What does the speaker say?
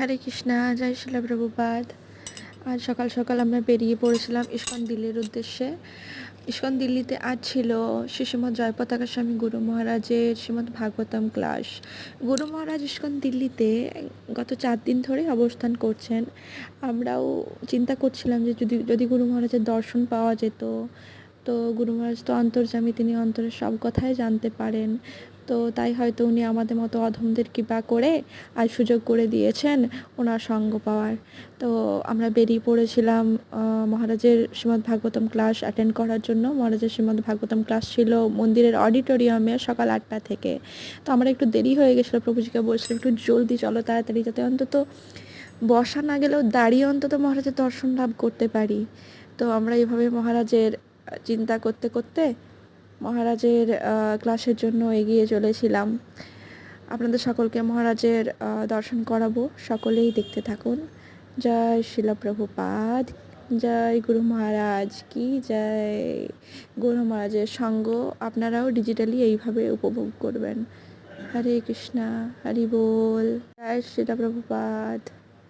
হরে কৃষ্ণা, জয় শিলা প্রভুপাদ। আজ সকাল সকাল আমরা বেরিয়ে পড়েছিলাম ইস্কন দিল্লির উদ্দেশ্যে। ইস্কন দিল্লিতে আজ ছিল শ্রীমৎ জয়পতাকা স্বামী গুরু মহারাজের শ্রীমৎ ভাগবতম ক্লাস। গুরু মহারাজ ইস্কন দিল্লিতে গত 4 দিন ধরে অবস্থান করছেন। আমরাও চিন্তা করছিলাম যে যদি গুরু মহারাজের দর্শন পাওয়া যেত। তো গুরু মহারাজ তো অন্তর্যামী, তিনি অন্তরের সব কথাই জানতে পারেন। তো তাই হয়তো উনি আমাদের মতো অধমদের কৃপা করে আজ সুযোগ করে দিয়েছেন ওনার সঙ্গ পাওয়ার। তো আমরা বেরিয়ে পড়েছিলাম মহারাজের শ্রীমদ্ ভাগবতম ক্লাস অ্যাটেন্ড করার জন্য। মহারাজের শ্রীমদ্ ভাগবতম ক্লাস ছিল মন্দিরের অডিটোরিয়ামে সকাল 8টা থেকে। তো আমরা একটু দেরি হয়ে গেছিলো, প্রভুজিকে বলছিলাম একটু জলদি চলো, তাড়াতাড়ি, যাতে অন্তত বসা না গেলেও দাঁড়িয়ে অন্তত মহারাজের দর্শন লাভ করতে পারি। তো আমরা এইভাবে মহারাজের চিন্তা করতে করতে মহারাজের ক্লাসের জন্য এগিয়ে চলেছিলাম। আপনাদের সকলকে মহারাজের দর্শন করাবো, সকলেই দেখতে থাকুন। জয় শিলা প্রভুপাদ, জয় গুরু মহারাজ কি জয়। গুরু মহারাজের সঙ্গ আপনারাও ডিজিটালি এইভাবে উপভোগ করবেন। হরে কৃষ্ণা, হরি বল, জয় শিলা প্রভুপাদ।